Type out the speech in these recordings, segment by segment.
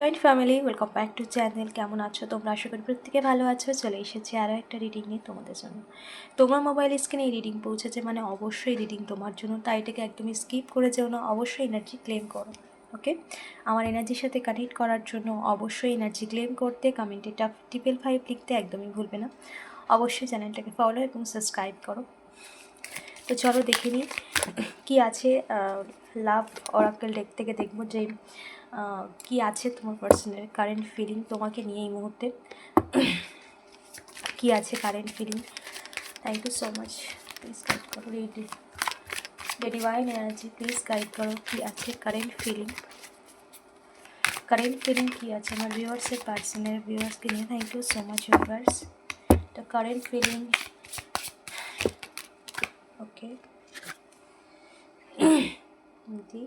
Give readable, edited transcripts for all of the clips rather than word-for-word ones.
Joint family welcome back to channel. কেমন আছো তোমরা? আশা করি প্রত্যেকে ভালো আছো। চলে এসেছি আরও একটা রিডিং নিয়ে তোমাদের জন্য। তোমার মোবাইল স্ক্রিনে এই রিডিং পৌঁছেছে মানে অবশ্যই রিডিং তোমার জন্য, তাই এটাকে একদমই স্কিপ করে যেও না, অবশ্যই এনার্জি ক্লেম করো। ওকে, আমার এনার্জির সাথে কানেক্ট করার জন্য অবশ্যই এনার্জি ক্লেম করতে কমেন্টে 555 লিখতে একদমই ভুলবে না। অবশ্যই চ্যানেলটাকে ফলো এবং সাবস্ক্রাইব করো। তো চলো দেখে নিই কী আছে। লাভ অরাকেল ডেক থেকে দেখবো যে কি আছে তোমার পার্সোনাল কারেন্ট ফিলিং তোমাকে নিয়ে এই মুহূর্তে। কি আছে current feeling? Thank you so much. Please guide করো ডিভাইন এনার্জি, প্লিজ গাইড করো কি আছে কারেন্ট ফিলিং। কারেন্ট ফিলিং কি আছে আমার ভিউয়ার্সের পার্সোনাল ভিউয়ার্সকে নিয়ে। Thank you so much viewers. তো current feeling okay the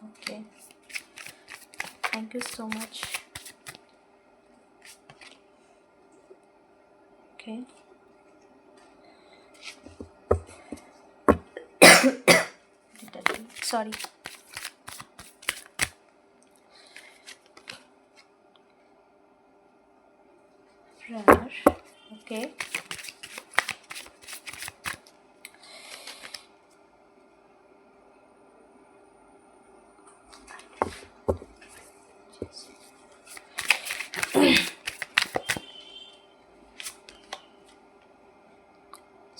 okay, thank you so much. Okay, sorry. Okay,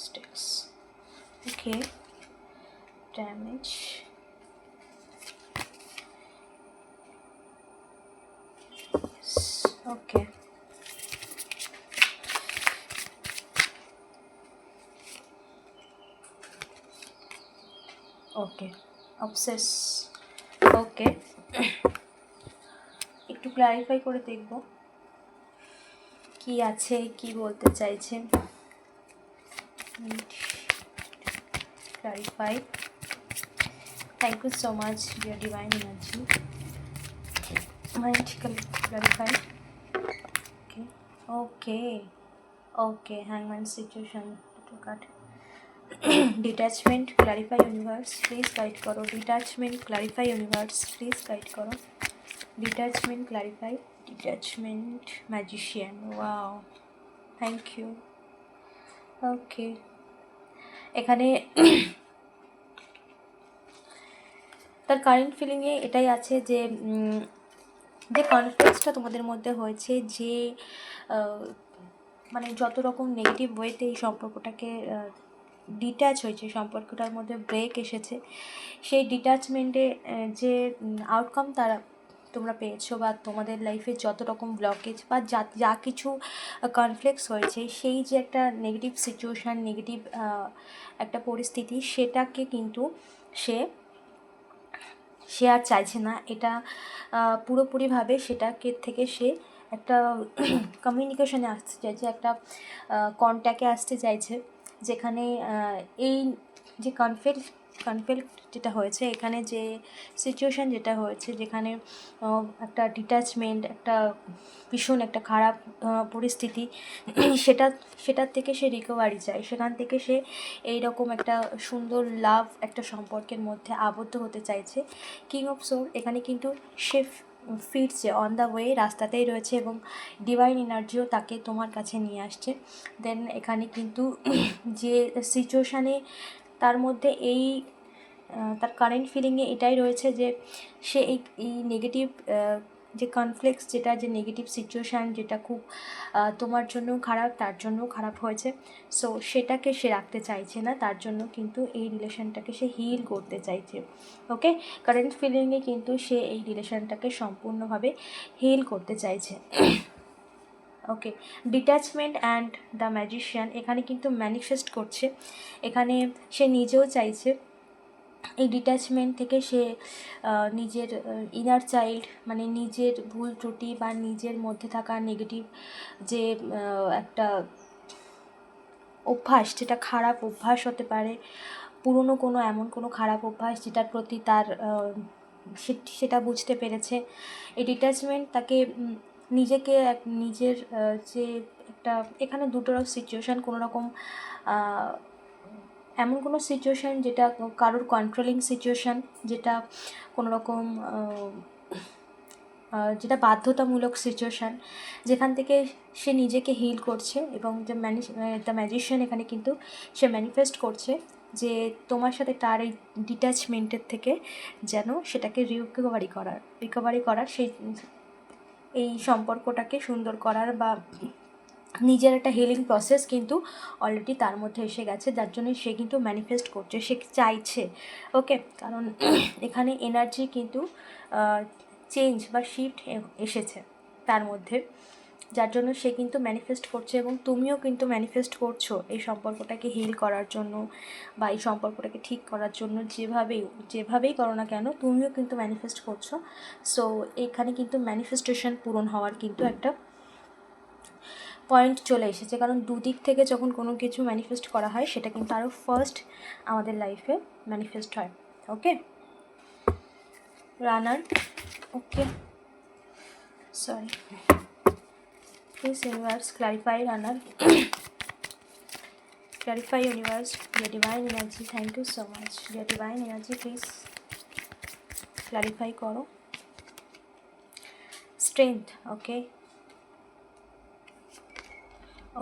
sticks. Okay, damage. Yes. Okay. Okay, obsess. Okay, একটু ক্লারিফাই করে দেখব কি আছে, কি বলতে চাইছেন। Clarify. Thank you so much dear divine energy. Mind clarify. Okay okay okay, হ্যাংম্যান situation to cut. Detachment clarify universe, please guide করো। Detachment clarify universe, please guide করো। Detachment clarify. Detachment magician, wow, thank you. Okay, এখানে তার current ফিলিংয়ে এটাই আছে যে যে কনফ্লিক্টসটা তোমাদের মধ্যে হয়েছে, যে মানে যত রকম নেগেটিভ ওয়েতে এই সম্পর্কটাকে ডিট্যাচ হয়েছে, সম্পর্কটার মধ্যে ব্রেক এসেছে, সেই ডিট্যাচমেন্টে যে আউটকাম তারা তোমরা পেয়েছো, বা তোমাদের লাইফে যত রকম ব্লকেজ বা যা কিছু কনফ্লিক্টস হয়েছে, সেই যে একটা নেগেটিভ সিচুয়েশান, নেগেটিভ একটা পরিস্থিতি, সেটাকে কিন্তু সে আর চাইছে না। এটা পুরোপুরিভাবে সেটাকে থেকে সে একটা কমিউনিকেশনে আসতে চাইছে, একটা কন্ট্যাক্টে আসতে চাইছে, যেখানে এই যে কনফ্লিক্ট যেটা হয়েছে, এখানে যে সিচুয়েশান যেটা হয়েছে, যেখানে একটা ডিট্যাচমেন্ট, একটা ভীষণ একটা খারাপ পরিস্থিতি, সেটার থেকে সে রিকভারি চায়, সেখান থেকে সে এইরকম একটা সুন্দর লাভ একটা সম্পর্কের মধ্যে আবদ্ধ হতে চাইছে। কিং অফ সোল এখানে কিন্তু সে ফিরছে, অন দ্য ওয়ে, রাস্তাতেই রয়েছে, এবং ডিভাইন এনার্জিও তাকে তোমার কাছে নিয়ে আসছে। দেন এখানে কিন্তু যে সিচুয়েশানে তার মধ্যে তার কারেন্ট ফিলিংয়ে এটাই রয়েছে যে সে এই নেগেটিভ যে কনফ্লিক্টস, যে নেগেটিভ সিচুয়েশান, যেটা খুব তোমার জন্য খারাপ, তার জন্যও খারাপ হয়েছে, সো সেটাকে সে রাখতে চাইছে না, তার জন্য কিন্তু এই রিলেশনটাকে সে হিল করতে চাইছে। ওকে, কারেন্ট ফিলিংয়ে কিন্তু সে এই রিলেশনটাকে সম্পূর্ণভাবে হিল করতে চাইছে। ওকে, ডিট্যাচমেন্ট অ্যান্ড দ্য ম্যাজিশিয়ান এখানে কিন্তু ম্যানিফেস্ট করছে, এখানে সে নিজেও চাইছে এই ডিট্যাচমেন্ট থেকে সে নিজের ইনার চাইল্ড, মানে নিজের ভুল ত্রুটি বা নিজের মধ্যে থাকা নেগেটিভ যে একটা অভ্যাস, যেটা খারাপ অভ্যাস হতে পারে, পুরনো কোনো এমন কোনো খারাপ অভ্যাস যেটার প্রতি তার সেটা বুঝতে পেরেছে। এই ডিট্যাচমেন্ট তাকে নিজেকে নিজের যে একটা, এখানে দুটো সিচুয়েশান, কোনো রকম এমন কোনো সিচুয়েশান যেটা কারোর কন্ট্রোলিং সিচুয়েশান, যেটা কোনো রকম যেটা বাধ্যতামূলক সিচুয়েশান, যেখান থেকে সে নিজেকে হিল করছে এবং দ্য ম্যাজিশিয়ান এখানে কিন্তু সে ম্যানিফেস্ট করছে যে তোমার সাথে তার এই ডিট্যাচমেন্টের থেকে যেন সেটাকে রিকভারি করার সেই এই সম্পর্কটাকে সুন্দর করার বা নিজের একটা হিলিং প্রসেস কিন্তু অলরেডি তার মধ্যে এসে গেছে, যার জন্য সে কিন্তু ম্যানিফেস্ট করছে, সে চাইছে। ওকে, কারণ এখানে এনার্জি কিন্তু চেঞ্জ বা শিফট এসেছে তার মধ্যে, যার জন্য সে কিন্তু ম্যানিফেস্ট করছে এবং তুমিও কিন্তু ম্যানিফেস্ট করছো এই সম্পর্কটাকে হিল করার জন্য বা এই সম্পর্কটাকে ঠিক করার জন্য। যেভাবেই করো না কেন তুমিও কিন্তু ম্যানিফেস্ট করছো। সো এখানে কিন্তু ম্যানিফেস্টেশন পূরণ হওয়ার কিন্তু একটা পয়েন্ট চলে এসেছে, কারণ দুদিক থেকে যখন কোনো কিছু ম্যানিফেস্ট করা হয় সেটা কিন্তু আরও ফার্স্ট আমাদের লাইফে ম্যানিফেস্ট হয়। Okay, runner, okay, sorry, please universe clarify runner, clarify universe, your divine energy, thank you so much, your divine energy please clarify করো। strength, okay,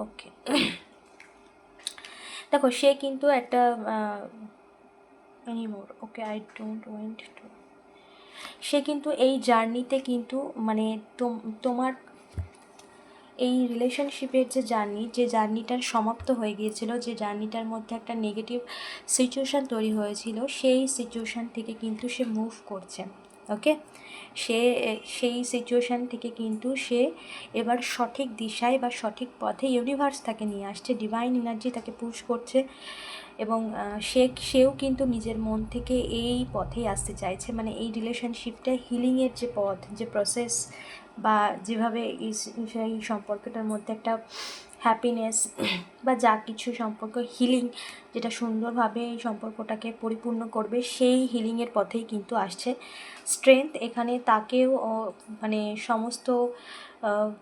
ওকে দেখো সে কিন্তু একটা anymore, okay, I don't want to, সে কিন্তু এই জার্নিতে কিন্তু মানে তোমার এই রিলেশনশিপের যে জার্নিটার সমাপ্ত হয়ে গিয়েছিল, যে জার্নিটার মধ্যে একটা নেগেটিভ সিচুয়েশান তৈরি হয়েছিল, সেই সিচুয়েশান থেকে কিন্তু সে মুভ করছে। ওকে, সেই সিচুয়েশান থেকে কিন্তু সে এবার সঠিক দিশায় বা সঠিক পথে ইউনিভার্স তাকে নিয়ে আসছে, ডিভাইন এনার্জি তাকে পুশ করছে এবং সেও কিন্তু নিজের মন থেকে এই পথেই আসতে চাইছে, মানে এই রিলেশনশিপটা হিলিংয়ের যে পথ, যে প্রসেস বা যেভাবে এই সম্পর্কটার মধ্যে একটা হ্যাপিনেস বা যা কিছু সম্পর্ক হিলিং যেটা সুন্দরভাবে এই সম্পর্কটাকে পরিপূর্ণ করবে, সেই হিলিংয়ের পথেই কিন্তু আসছে। স্ট্রেংথ এখানে তাকেও মানে সমস্ত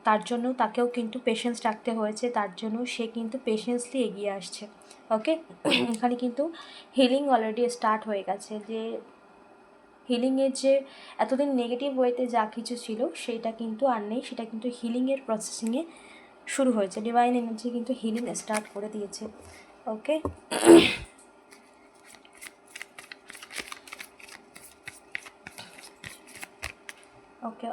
তার জন্য তাকেও কিন্তু পেশেন্স রাখতে হয়েছে, তার জন্য সে কিন্তু পেশেন্সলি এগিয়ে আসছে। ওকে, এখানে কিন্তু হিলিং অলরেডি স্টার্ট হয়ে গেছে, যে হিলিংয়ের যে এতদিন নেগেটিভ ওয়েতে যা কিছু ছিল সেইটা কিন্তু আর নেই, সেটা কিন্তু হিলিংয়ের প্রসেসিংয়ে শুরু হয়েছে, ডিভাইন এনার্জি কিন্তু হিলিং স্টার্ট করে দিয়েছে। Okay, okay,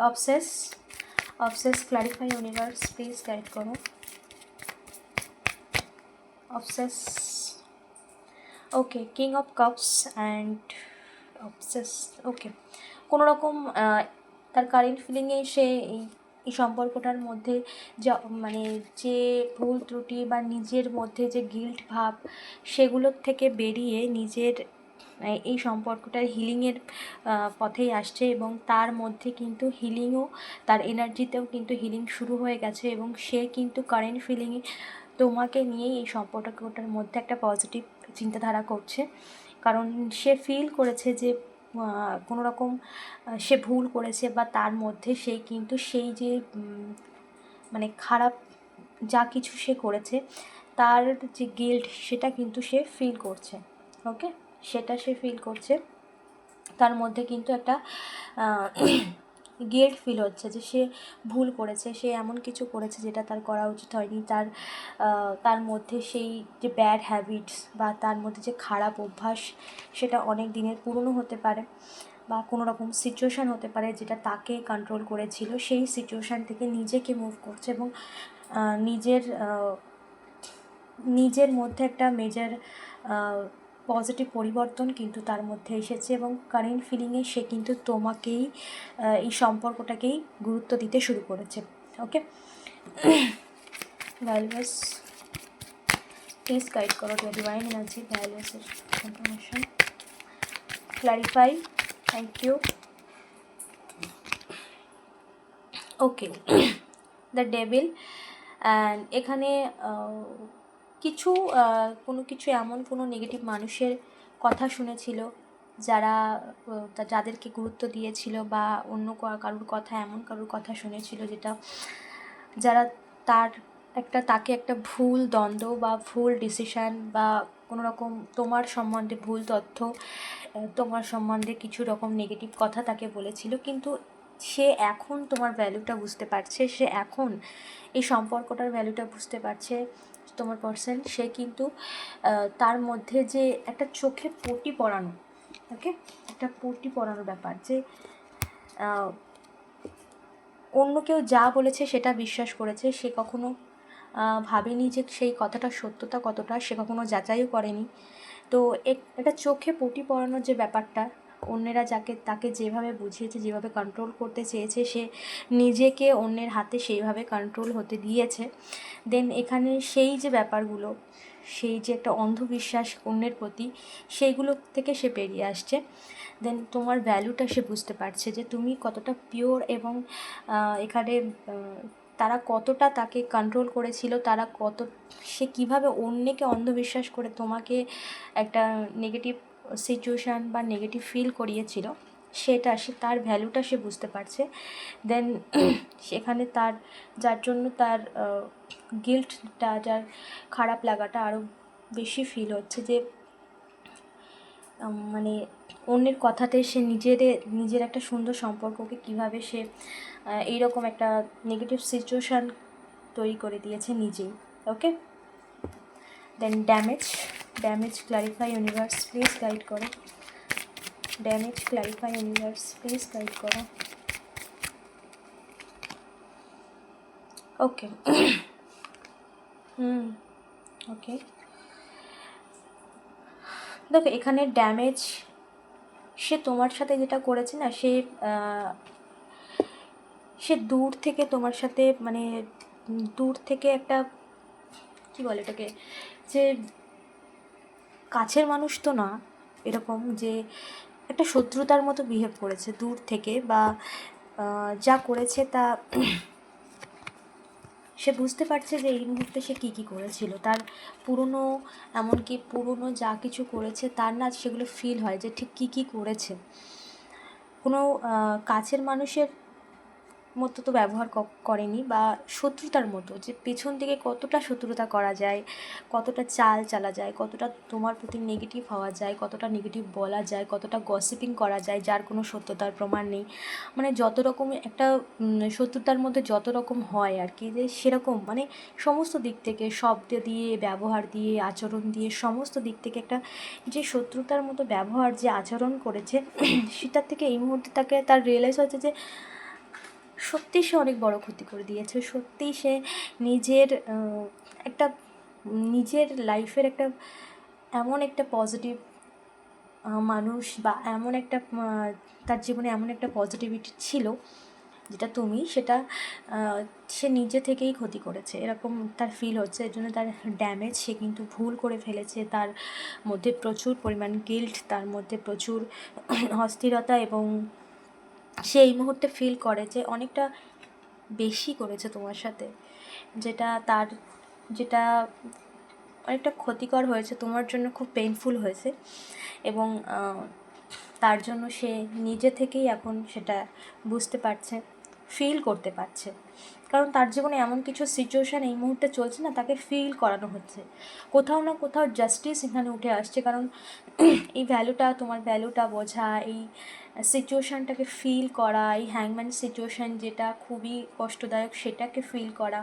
obsess clarify universe please guide করো। Obsess, okay, king of cups and obsess. Okay, কোনো রকম তার কারেন্ট ফিলিংয়ে সে এই সম্পর্কটার মধ্যে মানে যে ভুল ত্রুটি বা নিজের মধ্যে যে গিল্ট ভাব সেগুলোর থেকে বেরিয়ে নিজের এই সম্পর্কটার হিলিংয়ের পথেই আসছে এবং তার মধ্যে কিন্তু হিলিংও, তার এনার্জিতেও কিন্তু হিলিং শুরু হয়ে গেছে এবং সে কিন্তু কারেন্ট ফিলিংয়ে তোমাকে নিয়েই এই সম্পর্কটার মধ্যে একটা পজিটিভ চিন্তাধারা করছে, কারণ সে ফিল করেছে যে কোনো রকম সে ভুল করেছে বা তার মধ্যে সেই কিন্তু সেই যে মানে খারাপ যা কিছু সে করেছে তার যে গিল্ট সেটা কিন্তু সে ফিল করছে। ওকে, সেটা সে ফিল করছে, তার মধ্যে কিন্তু একটা গিল্ট ফিল হচ্ছে যে সে ভুল করেছে, সে এমন কিছু করেছে যেটা তার করা উচিত হয়নি, তার মধ্যে সেই যে ব্যাড হ্যাবিটস বা তার মধ্যে যে খারাপ অভ্যাস সেটা অনেক দিনের পুরনো হতে পারে বা কোনো রকম সিচুয়েশান হতে পারে যেটা তাকে কন্ট্রোল করেছিল, সেই সিচুয়েশান থেকে নিজেকে মুভ করছে এবং নিজের মধ্যে একটা মেজর পজিটিভ পরিবর্তন কিন্তু তার মধ্যে এসেছে এবং কারেন্ট ফিলিংয়ে সে কিন্তু তোমাকেই এই সম্পর্কটাকেই গুরুত্ব দিতে শুরু করেছে। ওকে, ভ্যালুয়াস প্লিজ গাইড করো ডিভাইন এনার্জি, ভ্যালুয়াসের information clarify, thank you. Okay, the devil, and এখানে কোনো কিছু এমন কোনো নেগেটিভ মানুষের কথা শুনেছিল যাদেরকে গুরুত্ব দিয়েছিল বা অন্য কারোর কথা, এমন কারোর কথা শুনেছিল যারা তাকে একটা ভুল দ্বন্দ্ব বা ভুল ডিসিশান বা কোনো রকম তোমার সম্বন্ধে ভুল তথ্য, তোমার সম্বন্ধে কিছু রকম নেগেটিভ কথা তাকে বলেছিল, কিন্তু সে এখন তোমার ভ্যালুটা বুঝতে পারছে, সে এখন এই সম্পর্কটার ভ্যালুটা বুঝতে পারছে। তোমার পার্সন সে কিন্তু তার মধ্যে যে একটা চোখে পটি পড়ানো, ওকে, একটা পটি পড়ানোর ব্যাপার, যে অন্য কেউ যা বলেছে সেটা বিশ্বাস করেছে, সে কখনো ভাবেনি যে সেই কথাটার সত্যতা কতটা, সে কখনো যাচাইও করেনি। তো একটা চোখে পটি পড়ানোর যে ব্যাপারটা, অন্যেরা তাকে যেভাবে বুঝিয়েছে, যেভাবে কন্ট্রোল করতে চেয়েছে, সে নিজেকে অন্যের হাতে সেইভাবে কন্ট্রোল হতে দিয়েছে। দেন এখানে সেই যে ব্যাপারগুলো, সেই যে একটা অন্ধবিশ্বাস অন্যের প্রতি, সেইগুলো থেকে সে বেরিয়ে আসছে। দেন তোমার ভ্যালুটা সে বুঝতে পারছে যে তুমি কতটা পিওর, এবং এখানে তারা কতটা তাকে কন্ট্রোল করেছিল, সে কীভাবে অন্যকে অন্ধবিশ্বাস করে তোমাকে একটা নেগেটিভ সিচুয়েশান বা নেগেটিভ ফিল করিয়েছিল, সে তার ভ্যালুটা সে বুঝতে পারছে। দেন সেখানে যার জন্য তার গিল্টটা, যার খারাপ লাগাটা আরও বেশি ফিল হচ্ছে, যে মানে অন্যের কথাতে সে নিজের একটা সুন্দর সম্পর্ককে কীভাবে সে এইরকম একটা নেগেটিভ সিচুয়েশান তৈরি করে দিয়েছে নিজেই। Okay, then damage clarify universe, please guide করো। Damage clarify universe, please guide করো। ওকে, ওকে, দেখো এখানে ড্যামেজ সে তোমার সাথে যেটা করেছে না, সে দূর থেকে তোমার সাথে, মানে দূর থেকে একটা, কী বলে এটাকে, যে কাছের মানুষ তো না, এরকম যে একটা শত্রুতার মতো বিহেভ করেছে দূর থেকে, বা যা করেছে তা সে বুঝতে পারছে যে এই মুহূর্তে সে কী করেছিল, তার এমনকি পুরনো যা কিছু করেছে তার না সেগুলো ফিল হয় যে ঠিক কী করেছে। কোনো কাছের মানুষের মতো তো ব্যবহার করেনি, বা শত্রুতার মতো, যে পেছন থেকে কতটা শত্রুতা করা যায়, কতটা চাল চালা যায়, কতটা তোমার প্রতি নেগেটিভ হওয়া যায়, কতটা নেগেটিভ বলা যায়, কতটা গসিপিং করা যায় যার কোনো সত্যতার প্রমাণ নেই। মানে যত রকম একটা শত্রুতার মধ্যে যত রকম হয় আর কি, যে সেরকম মানে সমস্ত দিক থেকে, শব্দ দিয়ে, ব্যবহার দিয়ে, আচরণ দিয়ে, সমস্ত দিক থেকে একটা যে শত্রুতার মতো ব্যবহার, যে আচরণ করেছে, সেটার থেকে এই মুহূর্তে তার রিয়েলাইজ হয়েছে যে সত্যিই সে অনেক বড় ক্ষতি করে দিয়েছে। সত্যিই সে নিজের লাইফের এমন একটা পজিটিভ মানুষ, বা এমন একটা তার জীবনে এমন একটা পজিটিভিটি ছিল যেটা সে নিজে থেকেই ক্ষতি করেছে, এরকম তার ফিল হচ্ছে। এর জন্য তার ড্যামেজ, সে কিন্তু ভুল করে ফেলেছে, তার মধ্যে প্রচুর পরিমাণ গিল্ট, তার মধ্যে প্রচুর অস্থিরতা, এবং সে এই মুহূর্তে ফিল করে যে অনেকটা বেশি করেছে তোমার সাথে, যেটা অনেকটা ক্ষতিকর হয়েছে তোমার জন্য, খুব পেইনফুল হয়েছে, এবং তার জন্য সে নিজে থেকেই এখন সেটা বুঝতে পারছে, ফিল করতে পারছে। কারণ তার জীবনে এমন কিছু সিচুয়েশান এই মুহূর্তে চলছে না, তাকে ফিল করানো হচ্ছে, কোথাও না কোথাও জাস্টিস এখানে উঠে আসছে। কারণ এই তোমার ভ্যালুটা বোঝা, এই সিচুয়েশানটাকে ফিল করা, এই হ্যাংম্যান সিচুয়েশান যেটা খুবই কষ্টদায়ক, সেটাকে ফিল করা,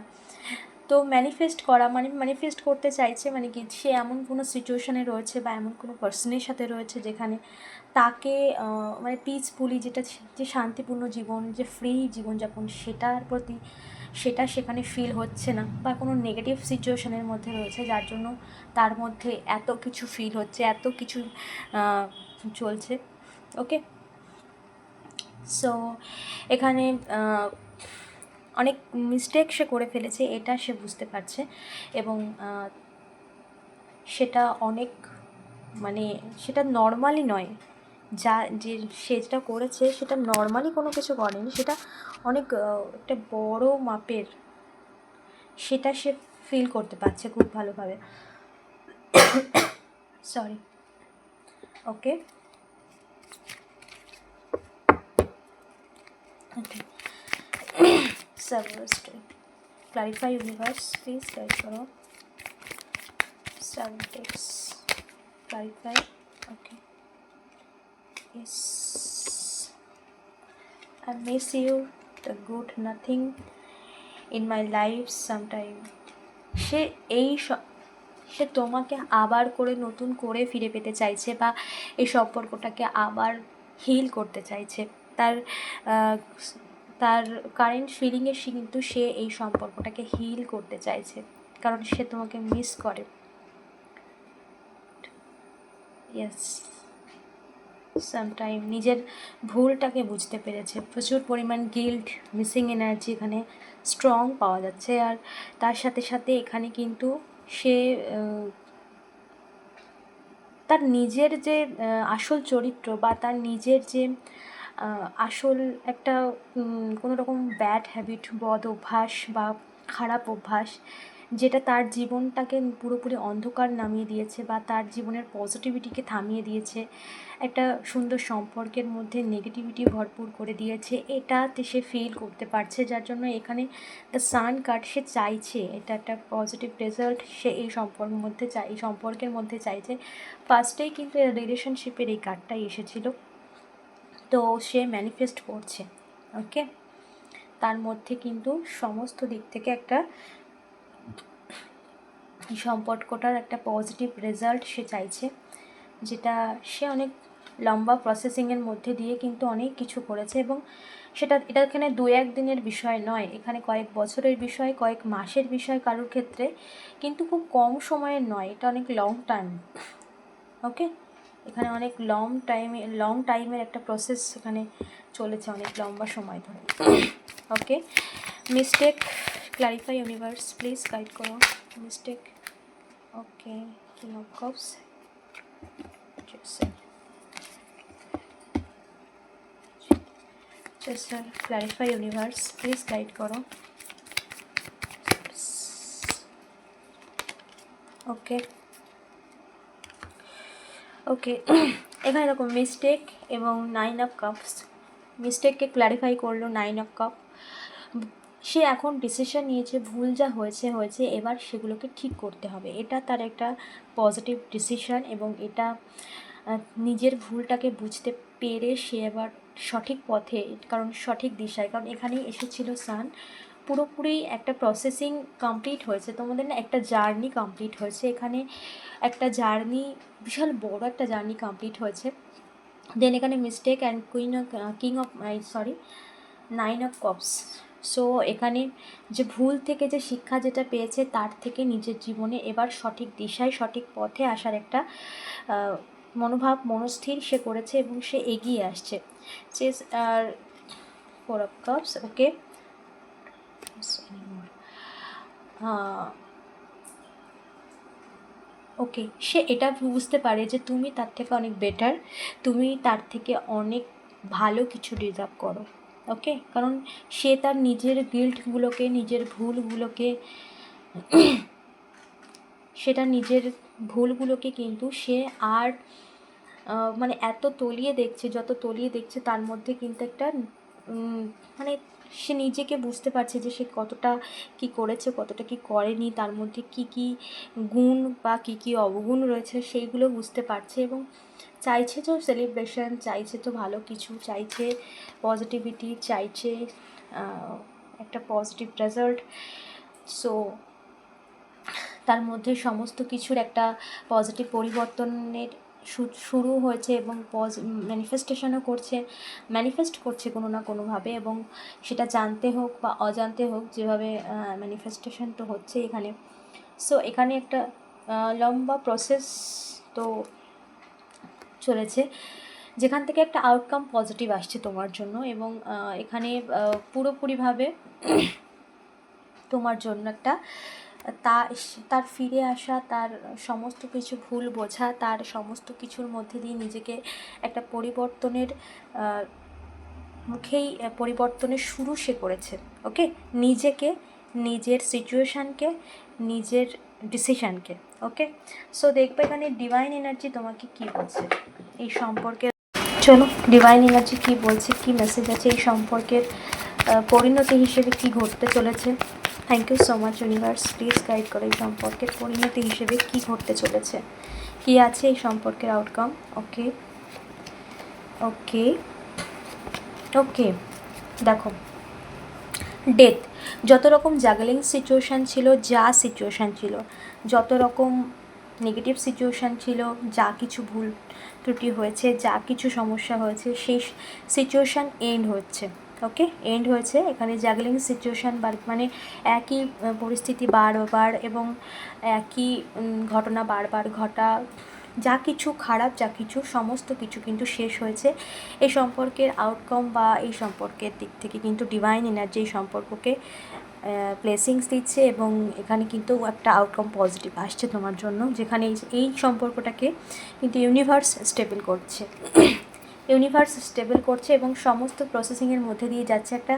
তো ম্যানিফেস্ট করতে চাইছে, মানে কি সে এমন কোনো সিচুয়েশানে রয়েছে, বা এমন কোনো পার্সনের সাথে রয়েছে যেখানে তাকে মানে পিসফুলি, যে শান্তিপূর্ণ জীবন, যে ফ্রি জীবনযাপন, সেটা সেখানে ফিল হচ্ছে না, বা কোনো নেগেটিভ সিচুয়েশানের মধ্যে রয়েছে, যার জন্য তার মধ্যে এত কিছু ফিল হচ্ছে, এত কিছু চলছে। ওকে, সো এখানে অনেক মিস্টেক সে করে ফেলেছে, এটা সে বুঝতে পারছে, এবং সেটা অনেক, মানে সেটা নর্মালি নয়, সে যেটা করেছে সেটা নর্মালি কোনো কিছু করেনি, সেটা অনেক একটা বড় মাপের, সেটা সে ফিল করতে পারছে খুব ভালোভাবে। Sorry, okay, okay, clarify universe, please guide করো। 7 tips, clarify, okay, yes, I miss you, the good nothing in my life sometime. সে এই সে তোমাকে আবার করে নতুন করে ফিরে পেতে চাইছে, বা এই সম্পর্কটাকে আবার হিল করতে চাইছে। তার তার কারেন্ট ফিলিংয়ে কিন্তু সে এই সম্পর্কটাকে হিল করতে চাইছে, কারণ সে তোমাকে মিস করে। ইয়েস, সামটাইম নিজের ভুলটাকে বুঝতে পেরেছে। প্রচুর পরিমাণ গিল্ট, মিসিং এনার্জি এখানে স্ট্রং পাওয়া যাচ্ছে। আর তার সাথে সাথে এখানে কিন্তু সে তার নিজের যে আসল চরিত্র, বা তার নিজের যে আসল একটা কোনো রকম ব্যাড হ্যাবিট, বদ অভ্যাস বা খারাপ অভ্যাস, যেটা তার জীবনটাকে পুরোপুরি অন্ধকার নামিয়ে দিয়েছে, বা তার জীবনের পজিটিভিটিকে থামিয়ে দিয়েছে, একটা সুন্দর সম্পর্কের মধ্যে নেগেটিভিটি ভরপুর করে দিয়েছে, এটাতে সে ফিল করতে পারছে। যার জন্য এখানে দ্য সান কার্ড, সে চাইছে এটা একটা পজিটিভ রেজাল্ট সে এই সম্পর্কের মধ্যে চাইছে। ফার্স্টেই কিন্তু রিলেশনশিপের এই কার্ডটাই এসেছিল, তো সে ম্যানিফেস্ট করছে। ওকে, তার মধ্যে কিন্তু সমস্ত দিক থেকে একটা এই সম্পর্কটার একটা পজিটিভ রেজাল্ট সে চাইছে, যেটা সে অনেক লম্বা প্রসেসিংয়ের মধ্যে দিয়ে কিন্তু অনেক কিছু করেছে। এবং এটা এখানে 2-1 দিনের বিষয় নয়, এখানে কয়েক বছরের বিষয়, কয়েক মাসের বিষয় কারোর ক্ষেত্রে, কিন্তু খুব কম সময়ের নয়, এটা অনেক লং টাইম। ওকে, এখানে অনেক লং টাইমের একটা প্রসেস এখানে চলেছে, অনেক লম্বা সময় ধরে। Okay, mistake clarify universe, please guide করো mistake. Okay, king of cups, sir clarify universe, please guide করো। ওকে ওকে এখানে দেখো মিস্টেক এবং 9 অফ কাপস। মিস্টেককে ক্ল্যারিফাই করলো 9 অফ কাপ। সে এখন ডিসিশন নিয়েছে, ভুল যা হয়েছে, এবার সেগুলোকে ঠিক করতে হবে, এটা তার একটা পজিটিভ ডিসিশন। এবং এটা নিজের ভুলটাকে বুঝতে পেরে সে এবার সঠিক পথে, কারণ সঠিক দিশায়, কারণ এখানেই এসেছিল সান। পুরোপুরি একটা প্রসেসিং কমপ্লিট হয়েছে তোমাদের, না একটা জার্নি কমপ্লিট হয়েছে এখানে, একটা জার্নি, বিশাল বড় একটা জার্নি কমপ্লিট হয়েছে। দেন এখানে mistake and nine of cups. So এখানে যে ভুল থেকে যে শিক্ষা যেটা পেয়েছে, তার থেকে নিজের জীবনে এবার সঠিক দিশায়, সঠিক পথে আসার একটা মনোভাব, মনস্থির সে করেছে, এবং সে এগিয়ে আসছে। চেস আর 4 অফ কাপস। ওকে, ওকে, সে এটা বুঝতে পারে যে তুমি তার থেকে অনেক বেটার, তুমি তার থেকে অনেক ভালো কিছু ডিজার্ভ করো। ওকে, কারণ সে তার নিজের গিল্টগুলোকে, নিজের ভুলগুলোকে, নিজের ভুলগুলোকে কিন্তু সে আর মানে এত তলিয়ে দেখছে, যত তলিয়ে দেখছে তার মধ্যে কিন্তু একটা মানে সে নিজেকে বুঝতে পারছে যে সে কতটা কি করেছে, কতটা কি করেনি, তার মধ্যে কি কি গুণ বা কি কি অবগুণ রয়েছে, সেইগুলো বুঝতে পারছে। এবং চাইছে তো সেলিব্রেশন, চাইছে তো ভালো কিছু, চাইছে পজিটিভিটি, চাইছে একটা পজিটিভ রেজাল্ট। সো তার মধ্যে সমস্ত কিছুর একটা পজিটিভ পরিবর্তনের শুরু হয়েছে, এবং ম্যানিফেস্ট করছে কোনো না কোনোভাবে, এবং সেটা জানতে হোক বা অজান্তে হোক, যেভাবে ম্যানিফেস্টেশন তো হচ্ছে এখানে। সো এখানে একটা লম্বা প্রসেস তো চলেছে, যেখান থেকে একটা আউটকাম পজিটিভ আসছে তোমার জন্য। এবং এখানে পুরোপুরিভাবে তোমার জন্য একটা তার ফিরে আসা, তার সমস্ত কিছু ভুল বোঝা, তার সমস্ত কিছুর মধ্যে দিয়ে নিজেকে একটা পরিবর্তনের মুখেই পরিবর্তনের শুরু সে করেছে। ওকে, নিজেকে, নিজের সিচুয়েশানকে, নিজের ডিসিশানকে। ওকে, সো দেখবে এখানে ডিভাইন এনার্জি তোমাকে কী বলছে এই সম্পর্কে। চলো, ডিভাইন এনার্জি কী বলছে, কী মেসেজ আছে এই সম্পর্কের পরিণতি হিসেবে কী ঘটতে চলেছে। Thank you so much universe, please guide করো এই সম্পর্কের পরিণতি হিসেবে কী ঘটতে চলেছে, কী আছে এই সম্পর্কের আউটকাম। ওকে ওকে ওকে দেখো, ডেথ, যত রকম জাগলিং সিচুয়েশান ছিল, যা সিচুয়েশান ছিল, যত রকম নেগেটিভ সিচুয়েশান ছিল, যা কিছু ভুল ত্রুটি হয়েছে, যা কিছু সমস্যা হয়েছে, সেই সিচুয়েশান এন্ড হচ্ছে। ওকে, এন্ড হয়েছে। এখানে জাগলিং সিচুয়েশান মানে একই পরিস্থিতি বারবার এবং একই ঘটনা বারবার ঘটা, যা কিছু খারাপ, যা কিছু সমস্ত কিছু কিন্তু শেষ হয়েছে। এই সম্পর্কের আউটকাম বা এই সম্পর্কের দিক থেকে কিন্তু ডিভাইন এনার্জি এই সম্পর্ককে ব্লেসিংস দিচ্ছে এবং এখানে কিন্তু একটা আউটকাম পজিটিভ আসছে তোমার জন্য, যেখানে এই সম্পর্কটাকে কিন্তু ইউনিভার্স স্টেবল করছে। ইউনিভার্স স্টেবল করছে এবং সমস্ত প্রসেসিংয়ের মধ্যে দিয়ে যাচ্ছে, একটা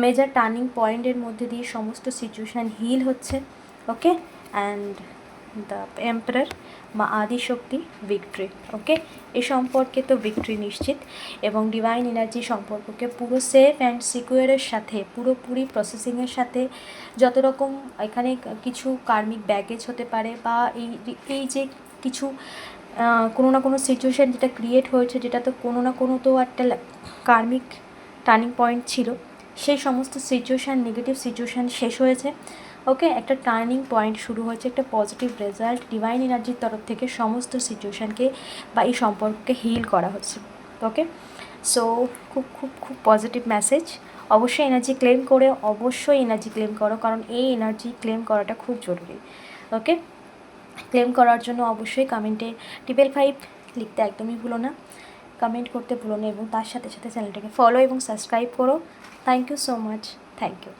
মেজর টার্নিং পয়েন্টের মধ্যে দিয়ে সমস্ত সিচুয়েশান হিল হচ্ছে। ওকে, অ্যান্ড দ্য এম্পারার বা আদিশক্তি ভিক্টরি। ওকে, এই সম্পর্কে তো ভিক্টরি নিশ্চিত এবং ডিভাইন এনার্জি সম্পর্ককে পুরো সেফ অ্যান্ড সিকিউরের সাথে, পুরোপুরি প্রসেসিংয়ের সাথে, যত রকম এখানে কিছু কার্মিক ব্যাগেজ হতে পারে বা এই যে কিছু কোনো না কোনো সিচুয়েশান যেটা ক্রিয়েট হয়েছে, যেটা তো কোনো না কোনো তো একটা কার্মিক টার্নিং পয়েন্ট ছিল, সেই সমস্ত সিচুয়েশান, নেগেটিভ সিচুয়েশান শেষ হয়েছে। ওকে, একটা টার্নিং পয়েন্ট শুরু হয়েছে, একটা পজিটিভ রেজাল্ট ডিভাইন এনার্জির তরফ থেকে সমস্ত সিচুয়েশানকে বা এই সম্পর্ককে হিল করা হচ্ছে। ওকে, সো খুব খুব খুব পজিটিভ মেসেজ। অবশ্যই এনার্জি ক্লেম করে, অবশ্যই এনার্জি ক্লেম করো, কারণ এই এনার্জি ক্লেম করাটা খুব জরুরি। ওকে, ক্লেম করার জন্য অবশ্যই কমেন্টে 555 লিখতে একদমই ভুলো না, কমেন্ট করতে ভুলো না এবং তার সাথে সাথে চ্যানেলটাকে ফলো এবং সাবস্ক্রাইব করো। Thank you so much, thank you.